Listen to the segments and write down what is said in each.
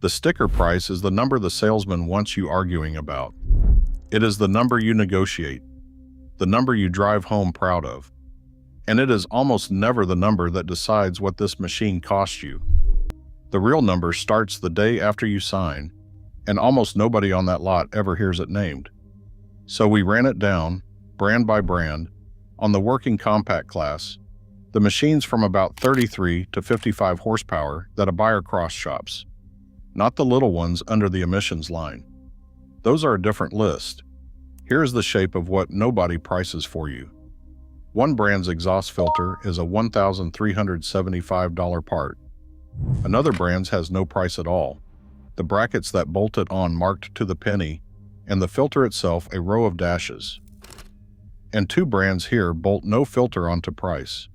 The sticker price is the number the salesman wants you arguing about. It is the number you negotiate, the number you drive home proud of. And it is almost never the number that decides what this machine costs you. The real number starts the day after you sign, and almost nobody on that lot ever hears it named. So we ran it down, brand by brand, on the working compact class, the machines from about 33 to 55 horsepower that a buyer cross-shops, not the little ones under the emissions line. Those are a different list. Here's the shape of what nobody prices for you. One brand's exhaust filter is a $1,375 part. Another brand's has no price at all. The brackets that bolt it on marked to the penny, and the filter itself a row of dashes. And two brands here bolt no filter onto price.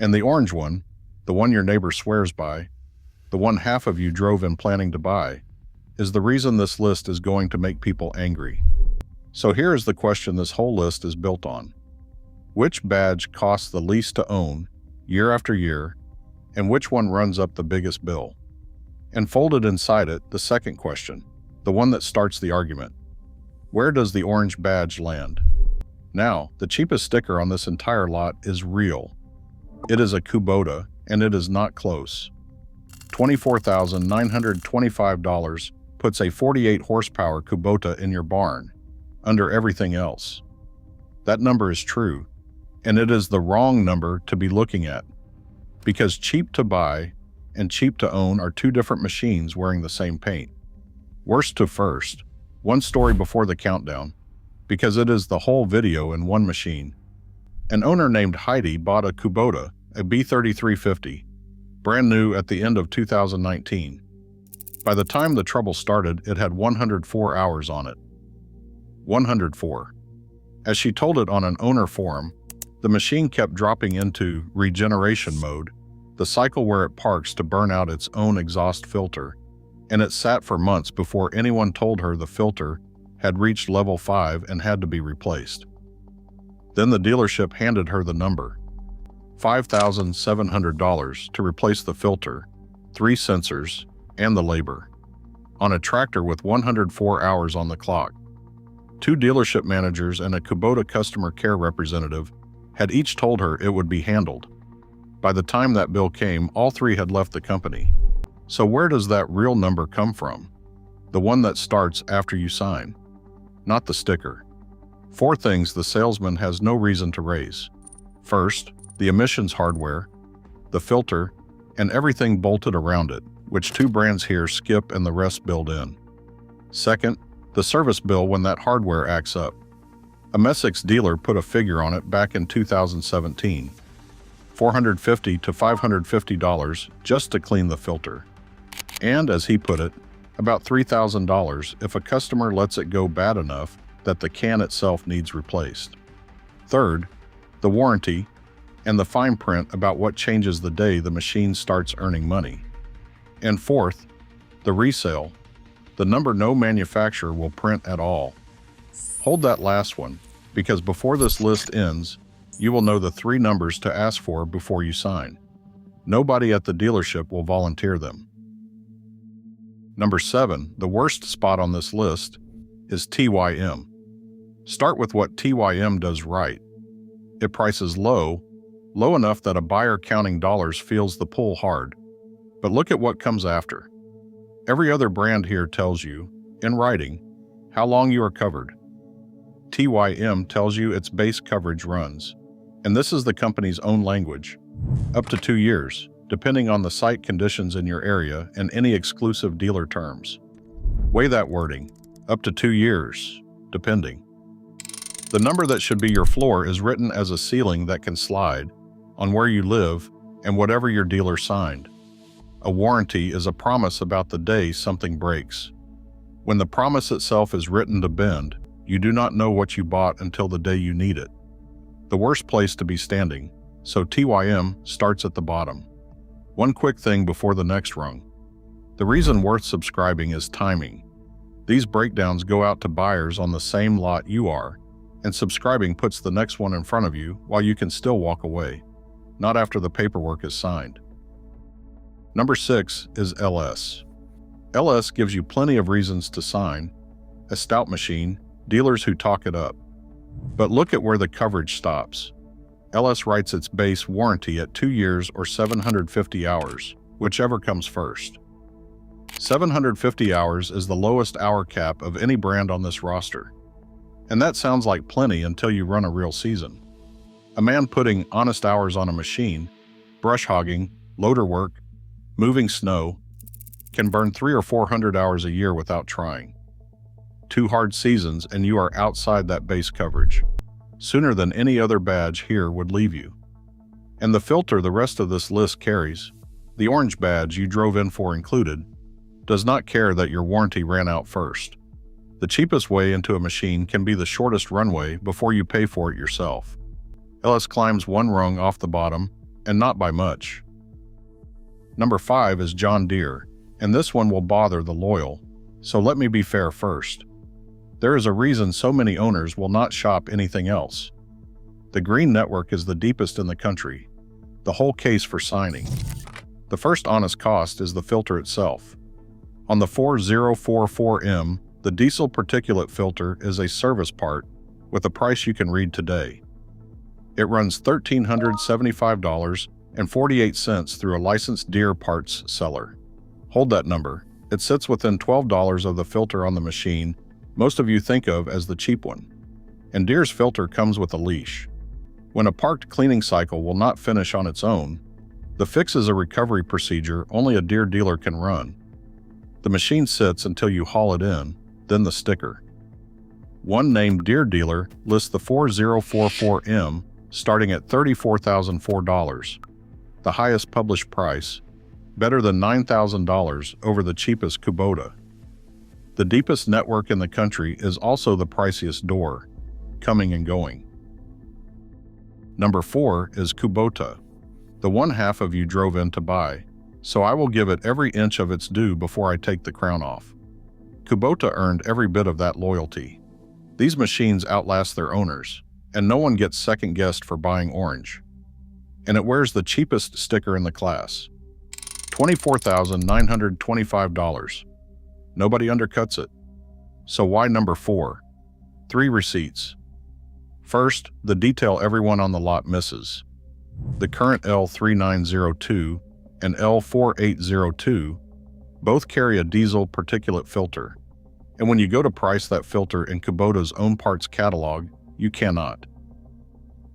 And the orange one, the one your neighbor swears by, the one half of you drove in planning to buy, is the reason this list is going to make people angry. So here is the question this whole list is built on. Which badge costs the least to own, year after year, and which one runs up the biggest bill? And folded inside it, the second question, the one that starts the argument. Where does the orange badge land? Now, the cheapest sticker on this entire lot is real. It is a Kubota, and it is not close. $24,925 puts a 48 horsepower Kubota in your barn, under everything else. That number is true, and it is the wrong number to be looking at, because cheap to buy and cheap to own are two different machines wearing the same paint. Worst to first, one story before the countdown, because it is the whole video in one machine. An owner named Heidi bought a Kubota, a B3350, brand new at the end of 2019. By the time the trouble started, it had 104 hours on it. 104. As she told it on an owner forum, the machine kept dropping into regeneration mode, the cycle where it parks to burn out its own exhaust filter, and it sat for months before anyone told her the filter had reached level 5 and had to be replaced. Then the dealership handed her the number, $5,700 to replace the filter, 3 sensors, and the labor, on a tractor with 104 hours on the clock. 2 dealership managers and a Kubota customer care representative had each told her it would be handled. By the time that bill came, all 3 had left the company. So where does that real number come from? The one that starts after you sign, not the sticker. 4 things the salesman has no reason to raise. First, the emissions hardware, the filter, and everything bolted around it, which 2 brands here skip and the rest build in. Second, the service bill when that hardware acts up. A Messick's dealer put a figure on it back in 2017, $450 to $550 just to clean the filter. And as he put it, about $3,000 if a customer lets it go bad enough that the can itself needs replaced. Third, the warranty and the fine print about what changes the day the machine starts earning money. And fourth, the resale, the number no manufacturer will print at all. Hold that last one, because before this list ends, you will know the 3 numbers to ask for before you sign. Nobody at the dealership will volunteer them. Number 7, the worst spot on this list, is TYM. Start with what TYM does right. It prices low enough that a buyer counting dollars feels the pull hard. But look at what comes after. Every other brand here tells you, in writing, how long you are covered. TYM tells you its base coverage runs, and this is the company's own language, up to 2 years, depending on the site conditions in your area and any exclusive dealer terms. Weigh that wording, up to 2 years, depending. The number that should be your floor is written as a ceiling that can slide on where you live and whatever your dealer signed. A warranty is a promise about the day something breaks. When the promise itself is written to bend, you do not know what you bought until the day you need it. The worst place to be standing, so TYM starts at the bottom. One quick thing before the next rung. The reason worth subscribing is timing. These breakdowns go out to buyers on the same lot you are, and subscribing puts the next one in front of you while you can still walk away, not after the paperwork is signed. Number 6 is LS. LS gives you plenty of reasons to sign. A stout machine, dealers who talk it up. But look at where the coverage stops. LS writes its base warranty at 2 years or 750 hours, whichever comes first. 750 hours is the lowest hour cap of any brand on this roster. And that sounds like plenty until you run a real season. A man putting honest hours on a machine, brush hogging, loader work, moving snow, can burn 300 or 400 hours a year without trying. 2 hard seasons and you are outside that base coverage, sooner than any other badge here would leave you. And the filter the rest of this list carries, the orange badge you drove in for included, does not care that your warranty ran out first. The cheapest way into a machine can be the shortest runway before you pay for it yourself. LS climbs 1 rung off the bottom, and not by much. Number 5 is John Deere, and this one will bother the loyal, so let me be fair first. There is a reason so many owners will not shop anything else. The green network is the deepest in the country, the whole case for signing. The first honest cost is the filter itself. On the 4044M, the diesel particulate filter is a service part with a price you can read today. It runs $1,375.48 through a licensed Deere parts seller. Hold that number. It sits within $12 of the filter on the machine most of you think of as the cheap one. And Deere's filter comes with a leash. When a parked cleaning cycle will not finish on its own, the fix is a recovery procedure only a Deere dealer can run. The machine sits until you haul it in, then the sticker. One named Deere dealer lists the 4044M starting at $34,004, the highest published price, better than $9,000 over the cheapest Kubota. The deepest network in the country is also the priciest door, coming and going. Number 4 is Kubota, the one half of you drove in to buy, so I will give it every inch of its due before I take the crown off. Kubota earned every bit of that loyalty. These machines outlast their owners, and no one gets second-guessed for buying orange. And it wears the cheapest sticker in the class, $24,925. Nobody undercuts it. So why number 4? 3 receipts. First, the detail everyone on the lot misses. The current L3902 and L4802 both carry a diesel particulate filter, and when you go to price that filter in Kubota's own parts catalog, you cannot.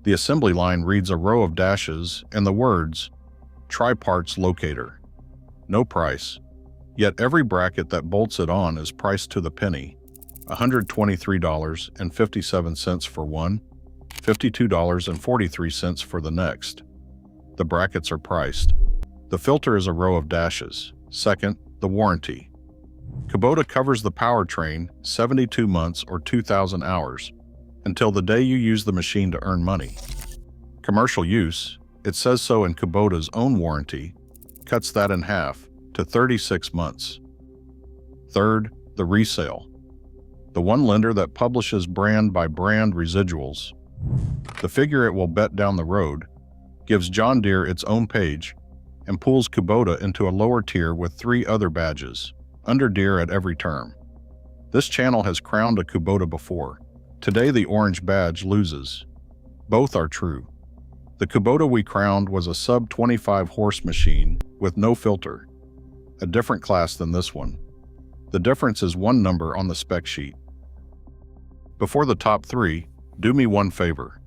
The assembly line reads a row of dashes and the words, "Try Parts Locator." No price, yet every bracket that bolts it on is priced to the penny, $123.57 for one, $52.43 for the next. The brackets are priced. The filter is a row of dashes. Second, the warranty. Kubota covers the powertrain 72 months or 2,000 hours, until the day you use the machine to earn money. Commercial use, it says so in Kubota's own warranty, cuts that in half to 36 months. Third, the resale. The one lender that publishes brand by brand residuals. The figure it will bet down the road, gives John Deere its own page, and pulls Kubota into a lower tier with 3 other badges, under Deere at every term. This channel has crowned a Kubota before. Today the orange badge loses. Both are true. The Kubota we crowned was a sub-25 horse machine with no filter, a different class than this one. The difference is 1 number on the spec sheet. Before the top 3, do me one favor.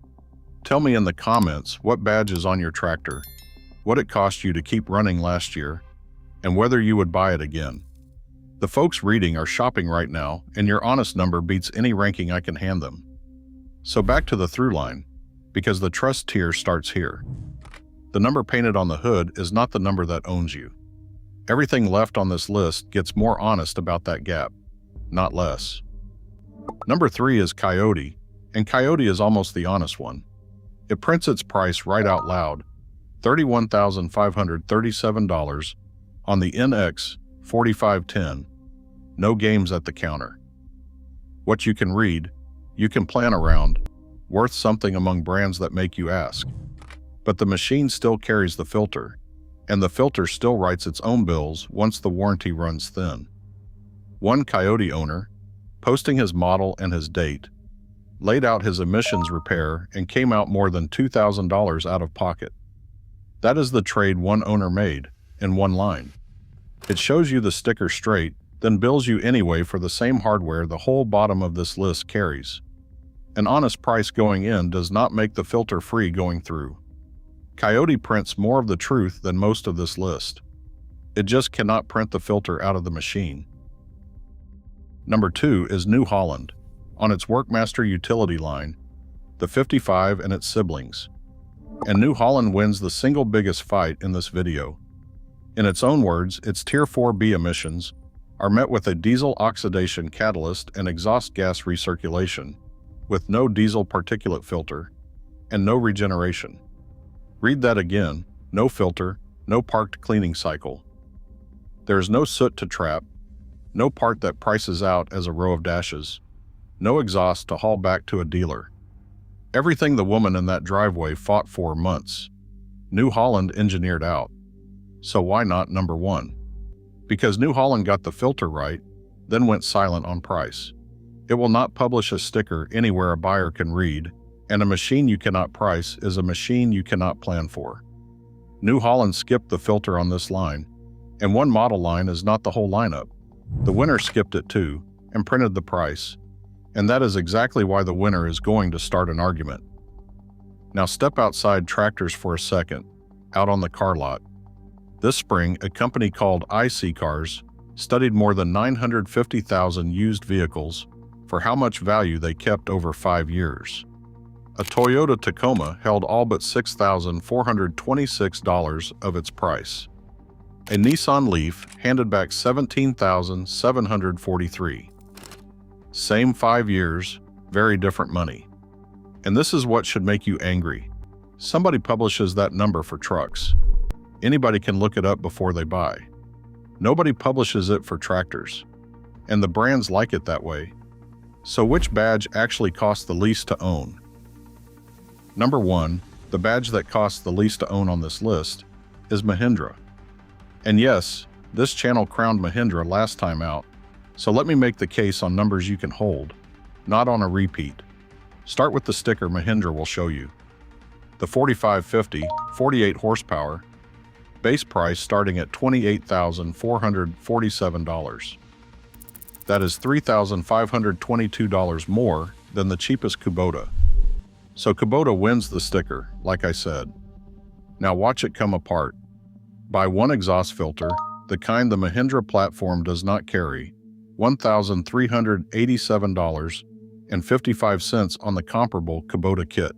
Tell me in the comments what badge is on your tractor, what it cost you to keep running last year, and whether you would buy it again. The folks reading are shopping right now, and your honest number beats any ranking I can hand them. So back to the through line, because the trust tier starts here. The number painted on the hood is not the number that owns you. Everything left on this list gets more honest about that gap, not less. Number 3 is Coyote, and Coyote is almost the honest one. It prints its price right out loud, $31,537 on the NX 4510. No games at the counter. What you can read, you can plan around, worth something among brands that make you ask. But the machine still carries the filter, and the filter still writes its own bills once the warranty runs thin. One Coyote owner, posting his model and his date, laid out his emissions repair and came out more than $2,000 out of pocket. That is the trade one owner made, in one line. It shows you the sticker straight, then bills you anyway for the same hardware the whole bottom of this list carries. An honest price going in does not make the filter free going through. Coyote prints more of the truth than most of this list. It just cannot print the filter out of the machine. Number 2 is New Holland, on its Workmaster utility line, the 55 and its siblings. And New Holland wins the single biggest fight in this video. In its own words, its Tier 4B emissions are met with a diesel oxidation catalyst and exhaust gas recirculation, with no diesel particulate filter, and no regeneration. Read that again: no filter, no parked cleaning cycle. There is no soot to trap, no part that prices out as a row of dashes, no exhaust to haul back to a dealer. Everything the woman in that driveway fought for months, New Holland engineered out. So why not number 1? Because New Holland got the filter right, then went silent on price. It will not publish a sticker anywhere a buyer can read, and a machine you cannot price is a machine you cannot plan for. New Holland skipped the filter on this line, and one model line is not the whole lineup. The winner skipped it too, and printed the price, and that is exactly why the winner is going to start an argument. Now step outside tractors for a second, out on the car lot. This spring, a company called IC Cars studied more than 950,000 used vehicles for how much value they kept over 5 years. A Toyota Tacoma held all but $6,426 of its price. A Nissan Leaf handed back $17,743. Same 5 years, very different money. And this is what should make you angry. Somebody publishes that number for trucks. Anybody can look it up before they buy. Nobody publishes it for tractors. And the brands like it that way. So which badge actually costs the least to own? Number 1, the badge that costs the least to own on this list, is Mahindra. And yes, this channel crowned Mahindra last time out, so let me make the case on numbers you can hold, not on a repeat. Start with the sticker Mahindra will show you. The 4550, 48 horsepower, base price starting at $28,447. That is $3,522 more than the cheapest Kubota. So Kubota wins the sticker, like I said. Now watch it come apart. Buy one exhaust filter, the kind the Mahindra platform does not carry, $1,387.55 on the comparable Kubota kit.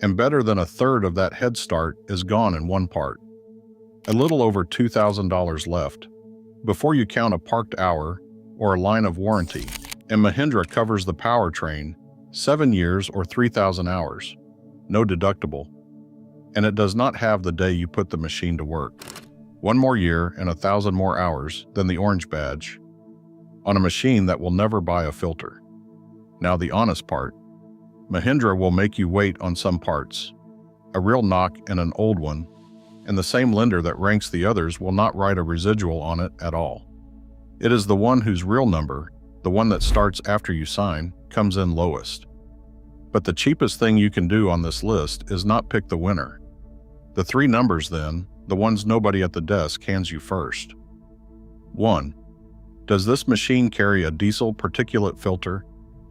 And better than a third of that head start is gone in one part. A little over $2,000 left, before you count a parked hour or a line of warranty, and Mahindra covers the powertrain, 7 years or 3,000 hours, no deductible. And it does not have the day you put the machine to work. 1 more year and 1,000 more hours than the orange badge, on a machine that will never buy a filter. Now the honest part, Mahindra will make you wait on some parts, a real knock and an old one, and the same lender that ranks the others will not write a residual on it at all. It is the one whose real number, the one that starts after you sign, comes in lowest. But the cheapest thing you can do on this list is not pick the winner. The 3 numbers then, the ones nobody at the desk hands you first. 1. Does this machine carry a diesel particulate filter?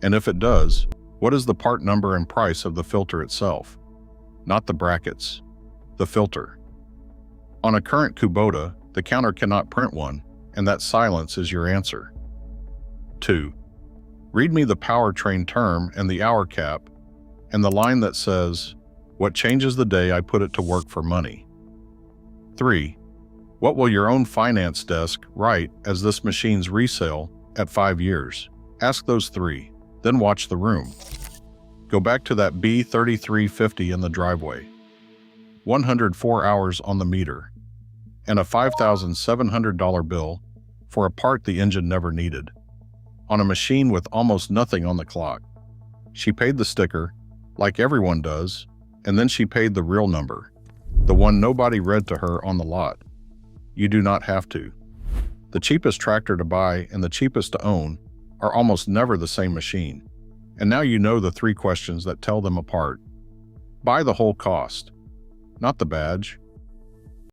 And if it does, what is the part number and price of the filter itself? Not the brackets, the filter. On a current Kubota, the counter cannot print one, and that silence is your answer. 2. Read me the powertrain term and the hour cap, and the line that says, "What changes the day I put it to work for money?" 3. What will your own finance desk write as this machine's resale at 5 years? Ask those 3, then watch the room. Go back to that B3350 in the driveway. 104 hours on the meter, and a $5,700 bill for a part the engine never needed, on a machine with almost nothing on the clock. She paid the sticker, like everyone does, and then she paid the real number, the one nobody read to her on the lot. You do not have to. The cheapest tractor to buy and the cheapest to own are almost never the same machine. And now you know the 3 questions that tell them apart. Buy the whole cost, not the badge.